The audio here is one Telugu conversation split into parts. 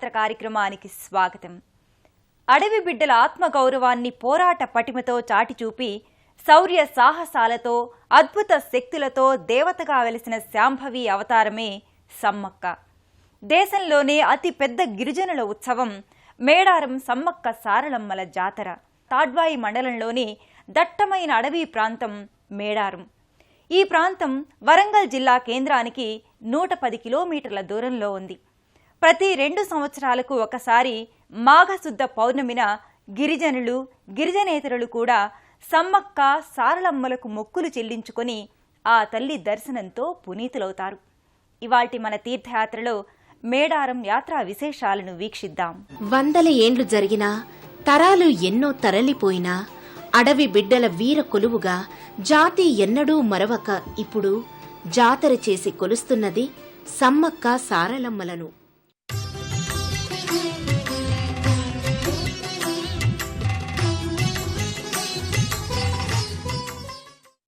తీర్థయాత్ర కార్యక్రమానికి స్వాగతం. అడవి బిడ్డల ఆత్మగౌరవాన్ని పోరాట పటిమతో చాటిచూపి శౌర్య సాహసాలతో అద్భుత శక్తులతో దేవతగా వెలిసిన శాంభవి అవతారమే సమ్మక్క. దేశంలోనే అతి పెద్ద గిరిజనుల ఉత్సవం మేడారం సమ్మక్క సారలమ్మల జాతర. తాడ్వాయి మండలంలోని దట్టమైన అడవి ప్రాంతం మేడారం. ఈ ప్రాంతం వరంగల్ జిల్లా కేంద్రానికి 110 కిలోమీటర్ల దూరంలో ఉంది. ప్రతి 2 సంవత్సరాలకు ఒకసారి మాఘశుద్ధ పౌర్ణమిన గిరిజనులు గిరిజనేతరులు కూడా సమ్మక్క సారలమ్మలకు మొక్కులు చెల్లించుకొని ఆ తల్లి దర్శనంతో పునీతులవుతారు. ఇవాల్టి మన తీర్థయాత్రలో మేడారం యాత్రా విశేషాలను వీక్షిద్దాం. 100 ఏండ్లు జరిగినా తరాలు ఎన్నో తరలిపోయినా అడవి బిడ్డల వీర కొలువుగా జాతి ఎన్నడూ మరవక ఇప్పుడు జాతర చేసి కొలుస్తున్నది సమ్మక్క సారలమ్మలను.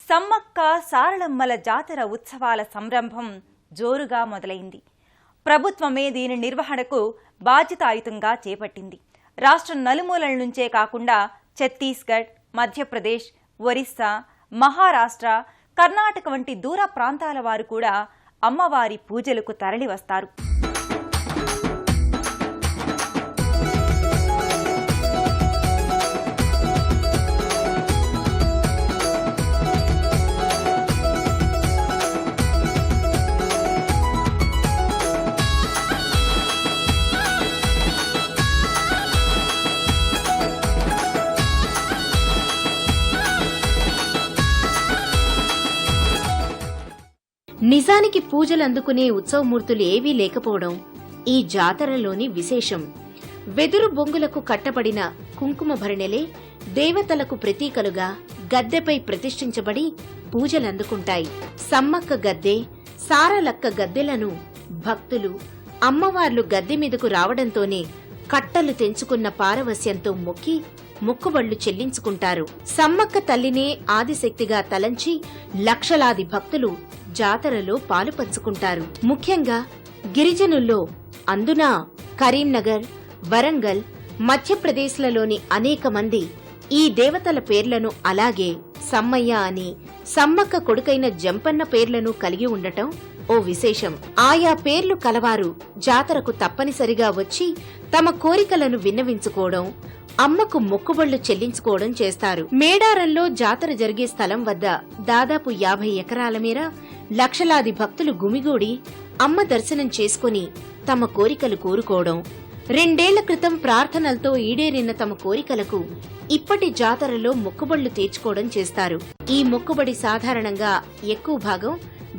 సమ్మక్క సారలమ్మల జాతర ఉత్సవాల సంరంభం జోరుగా మొదలైంది. ప్రభుత్వమే దీని నిర్వహణకు బాధ్యతాయుతంగా చేపట్టింది. రాష్ట్రం నలుమూలల నుంచే కాకుండా ఛత్తీస్గఢ్, మధ్యప్రదేశ్, ఒరిస్సా, మహారాష్ట్ర, కర్ణాటక వంటి దూర ప్రాంతాల వారు కూడా అమ్మవారి పూజలకు తరలివస్తారు. నిజానికి పూజలందుకునే ఉత్సవమూర్తులు ఏవీ లేకపోవడం ఈ జాతరలోని విశేషం. వెదురు బొంగులకు కట్టబడిన కుంకుమ భరణెలే దేవతలకు ప్రతీకలుగా గద్దెపై ప్రతిష్ఠించబడి పూజలందుకుంటాయి. సమ్మక్క గద్దె, సారలక్క గద్దెలను భక్తులు అమ్మవార్లు గద్దె మీదకు రావడంతోనే కట్టలు తెంచుకున్న పారవస్యంతో మొక్కి మొక్కుబళ్లు చెల్లించుకుంటారు. సమ్మక్క తల్లినే ఆదిశక్తిగా తలంచి లక్షలాది భక్తులు జాతరలో పాలుపంచుకుంటారు. ముఖ్యంగా గిరిజనుల్లో, అందున కరీంనగర్, వరంగల్, మధ్యప్రదేశ్లలోని అనేక మంది ఈ దేవతల పేర్లను అలాగే సమ్మయ్య అని సమ్మక్క కొడుకైన జంపన్న పేర్లను కలిగి ఉండటం ఓ విశేషం. ఆయా పేర్లు కలవారు జాతరకు తప్పనిసరిగా వచ్చి తమ కోరికలను విన్నవించుకోవడం, అమ్మకు మొక్కుబళ్లు చెల్లించుకోవడం చేస్తారు. మేడారంలో జాతర జరిగే స్థలం వద్ద దాదాపు 50 ఎకరాల మేర లక్షలాది భక్తులు గుమిగూడి అమ్మ దర్శనం చేసుకుని తమ కోరికలు కోరుకోవడం, 2 ఏళ్ల క్రితం ప్రార్థనలతో ఈడేరిన తమ కోరికలకు ఇప్పటి జాతరలో మొక్కుబళ్లు తీర్చుకోవడం చేస్తారు. ఈ మొక్కుబడి సాధారణంగా ఎక్కువ భాగం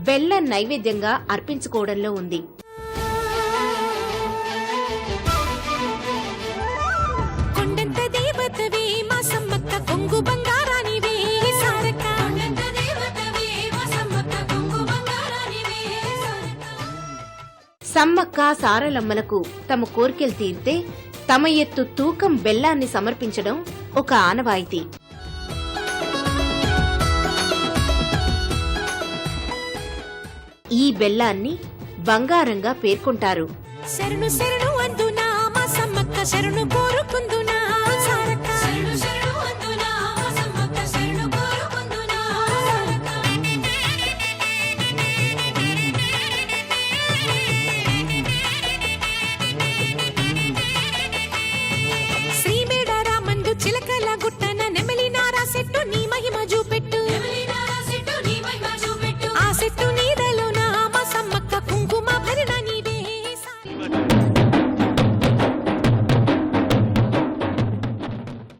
బెల్లం నైవేద్యంగా అర్పించుకోవడంలో ఉంది. సమ్మక్క సారలమ్మలకు తమ కోర్కెలు తీరితే తమ ఎత్తు తూకం బెల్లాన్ని సమర్పించడం ఒక ఆనవాయితీ. ఈ బెల్లాన్ని బంగారంగా పేర్కొంటారు. శరణు శరణు అందునా మా సమ్మక్క శరణు కోరుకుందునా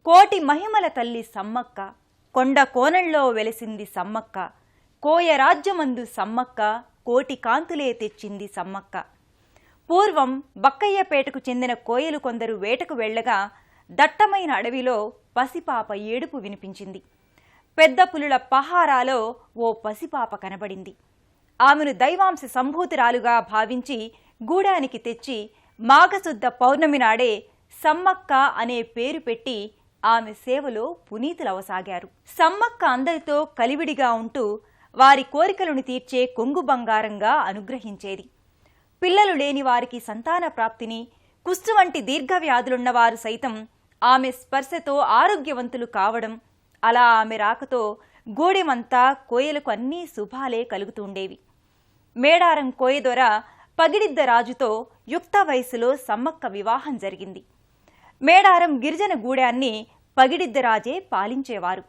కోటి మహిమల తల్లి సమ్మక్క, కొండ కోణంలో వెలిసింది సమ్మక్క, కోయ రాజ్యమందు సమ్మక్క, కోటి కాంతులే తెచ్చింది సమ్మక్క. పూర్వం బక్కయ్యపేటకు చెందిన కోయలు కొందరు వేటకు వెళ్లగా దట్టమైన అడవిలో పసిపాప ఏడుపు వినిపించింది. పెద్ద పులుల పహారాలో ఓ పసిపాప కనబడింది. ఆమెను దైవాంశ సంభూతురాలుగా భావించి గూడానికి తెచ్చి మాఘశుద్ధ పౌర్ణమి నాడే సమ్మక్క అనే పేరు పెట్టి ఆమె సేవలో పునీతులవసాగారు. సమ్మక్క అందరితో కలివిడిగా ఉంటూ వారి కోరికలను తీర్చే కొంగు బంగారంగా అనుగ్రహించేది. పిల్లలు లేని వారికి సంతాన ప్రాప్తిని, కుష్టు వంటి దీర్ఘవ్యాధులున్నవారు సైతం ఆమె స్పర్శతో ఆరోగ్యవంతులు కావడం, అలా ఆమె రాకతో గూడెమంతా కోయలకు అన్నీ శుభాలే కలుగుతుండేవి. మేడారం కోయదొర పగిడిద్ద రాజుతో యుక్త వయసులో సమ్మక్క వివాహం జరిగింది. మేడారం గిరిజన గూడాన్ని పగిడిద్ద రాజే పాలించేవారు.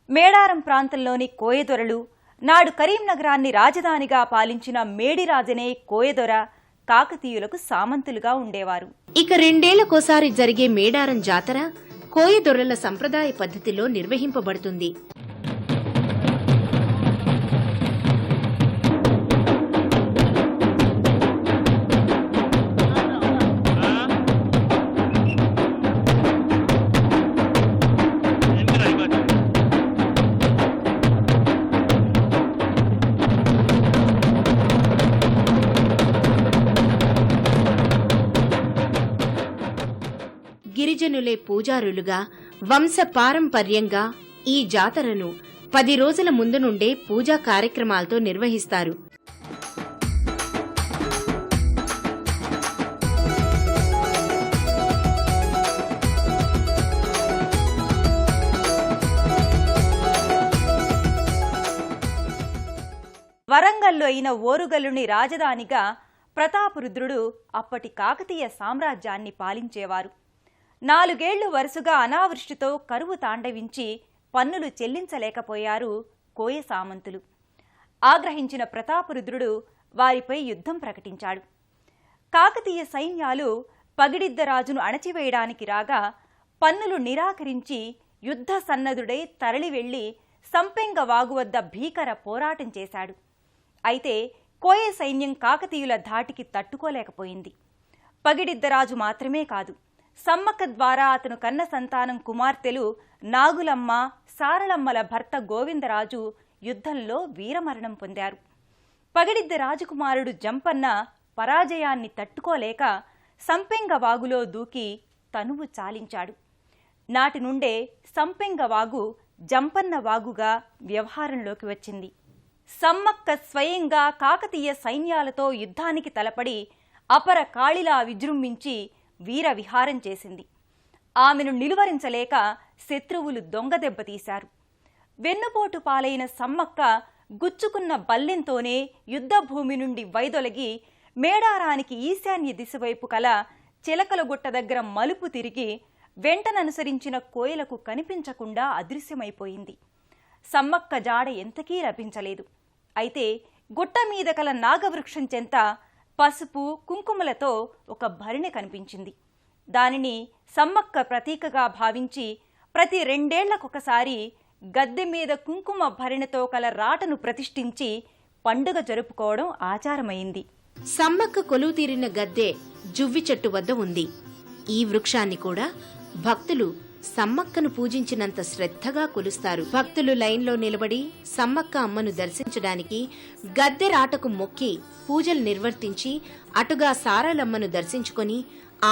మేడారం ప్రాంతంలోని కోయదొరలు నాడు కరీంనగరాన్ని రాజధానిగా పాలించిన మేడిరాజనే కోయదొర కాకతీయులకు సామంతులుగా ఉండేవారు. ఇక 2 ఏళ్లకోసారి జరిగే మేడారం జాతర కోయదొరల సంప్రదాయ పద్ధతిలో నిర్వహింపబడుతుంది. గిరిజనులే పూజారులుగా వంశపారంపర్యంగా ఈ జాతరను 10 రోజుల ముందు నుండే పూజా కార్యక్రమాలతో నిర్వహిస్తారు. వరంగల్లో అయిన ఓరుగల్లుని రాజధానిగా ప్రతాపరుద్రుడు అప్పటి కాకతీయ సామ్రాజ్యాన్ని పాలించేవారు. 4 ఏళ్లు వరుసగా అనావృష్టితో కరువు తాండవించి పన్నులు చెల్లించలేకపోయారు కోయ సామంతులు. ఆగ్రహించిన ప్రతాపరుద్రుడు వారిపై యుద్ధం ప్రకటించాడు. కాకతీయ సైన్యాలు పగిడిద్దరాజును అణచివేయడానికి రాగా పన్నులు నిరాకరించి యుద్ధ సన్నద్ధుడై తరలి వెళ్లి సంపెంగ వాగు వద్ద భీకర పోరాటం చేశాడు. అయితే కోయ సైన్యం కాకతీయుల ధాటికి తట్టుకోలేకపోయింది. పగిడిద్దరాజు మాత్రమే కాదు, సమ్మక్క ద్వారా అతను కన్న సంతానం కుమార్తెలు నాగులమ్మ, సారలమ్మల భర్త గోవిందరాజు యుద్ధంలో వీరమరణం పొందారు. పగిడిద్ద రాజకుమారుడు జంపన్న పరాజయాన్ని తట్టుకోలేక సంపెంగ వాగులో దూకి తనువు చాలించాడు. నాటి నుండే సంపెంగ వాగు జంపన్న వాగుగా వ్యవహారంలోకి వచ్చింది. సమ్మక్క స్వయంగా కాకతీయ సైన్యాలతో యుద్ధానికి తలపడి అపర కాళిలా విజృంభించి వీర విహారం చేసింది. ఆమెను నిలువరించలేక శత్రువులు దొంగదెబ్బతీశారు. వెన్నుపోటు పాలైన సమ్మక్క గుచ్చుకున్న బల్లెంతోనే యుద్ధభూమి నుండి వైదొలగి మేడారానికి ఈశాన్య దిశవైపు కల చిలకలగుట్ట దగ్గర మలుపు తిరిగి వెంటననుసరించిన కోయలకు కనిపించకుండా అదృశ్యమైపోయింది. సమ్మక్క జాడ ఎంతకీ లభించలేదు. అయితే గుట్ట మీద కల నాగవృక్షం చెంత పసుపు కుంకుమలతో ఒక భరిణె కనిపించింది. దానిని సమ్మక్క ప్రతీకగా భావించి ప్రతి 2 ఏళ్లకొకసారి గద్దె మీద కుంకుమ భరిణెతో కల రాటను ప్రతిష్ఠించి పండుగ జరుపుకోవడం ఆచారమైంది. సమ్మక్క కొలువు తీరిన గద్దె జువ్వి చెట్టు వద్ద ఉంది. ఈ వృక్షాన్ని కూడా భక్తులు సమ్మక్కను పూజించినంత శ్రద్ధగా కొలుస్తారు. భక్తులు లైన్లో నిలబడి సమ్మక్క అమ్మను దర్శించడానికి గద్దె రాటకు మొక్కి పూజలు నిర్వర్తించి అటుగా సారలమ్మను దర్శించుకొని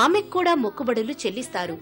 ఆమెకు కూడా మొక్కుబడులు చెల్లిస్తారు.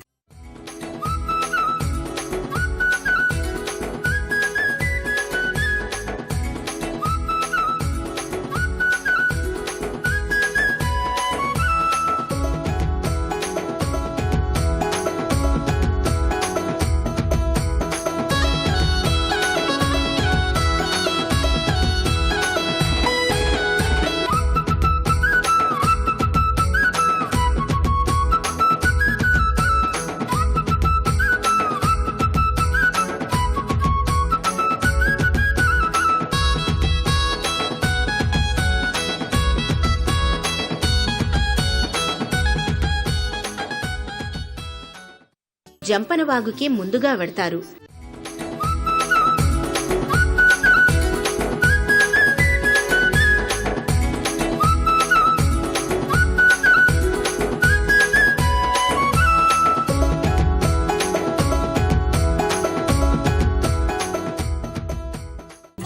జంపనవాగుకే ముందుగా వెడతారు.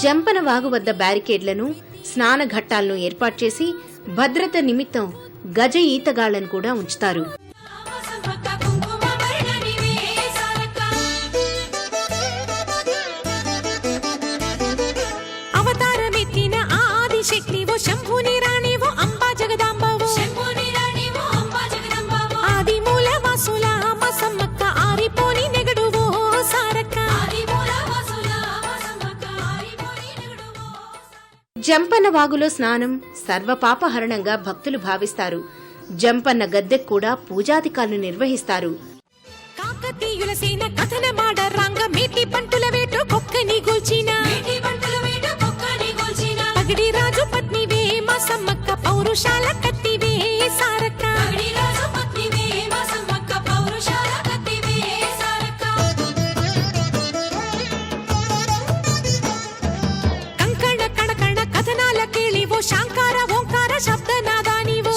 జంపనవాగు వద్ద బ్యారికేడ్లను, స్నానఘట్టాలను ఏర్పాటు చేసి భద్రత నిమిత్తం గజ ఈతగాళ్లను కూడా ఉంచుతారు. జంపన్న వాగులో స్నానం సర్వపాపహరణంగా భక్తులు భావిస్తారు. జంపన్న గద్దెకు కూడా పూజాధికారులు నిర్వహిస్తారు. కాకతీయుల సేన కథనమాడ రంగ మేటి పంటుల వేటు కొక్కని గోల్చిన పగడి రాజు పత్నివే మా సమ్మక్క పౌరుషాల కత్తివే సారక్క కంకణ కణకణ కథనాల కేళివో శాంకార ఓంకార శబ్దనాదానివో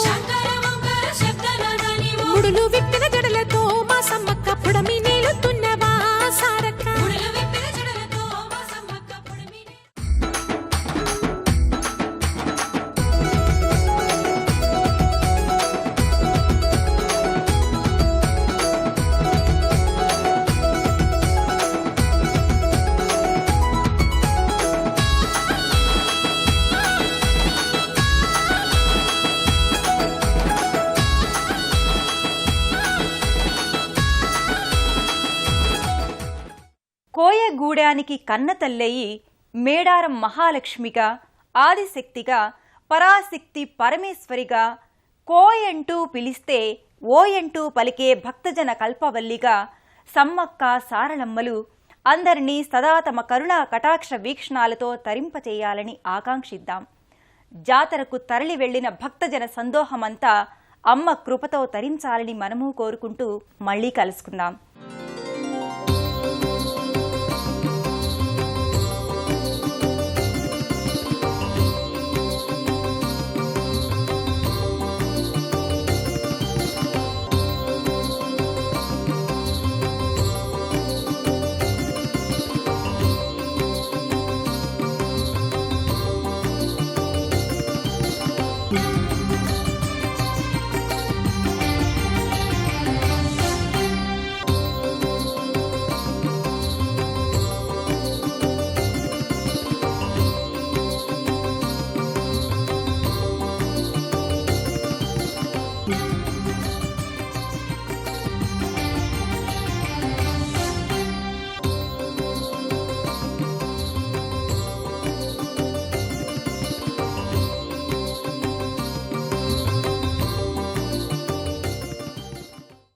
ముడులు విప్పిన జడలతో మా సమ్మక్క పుడమి నేలుతున్నవా సారక్క కోయగూడానికి కన్నతల్లయి మేడారం మహాలక్ష్మిగా, ఆదిశక్తిగా, పరాశక్తి పరమేశ్వరిగా, కోయంటూ పిలిస్తే ఓయంటూ పలికే భక్తజన కల్పవల్లిగా సమ్మక్క సారళమ్మలు అందరినీ సదా తమ కరుణా కటాక్ష వీక్షణాలతో తరింపచేయాలని ఆకాంక్షిద్దాం. జాతరకు తరలి వెళ్లిన భక్తజన సందోహమంతా అమ్మ కృపతో తరించాలని మనము కోరుకుంటూ మళ్లీ కలుసుకుందాం.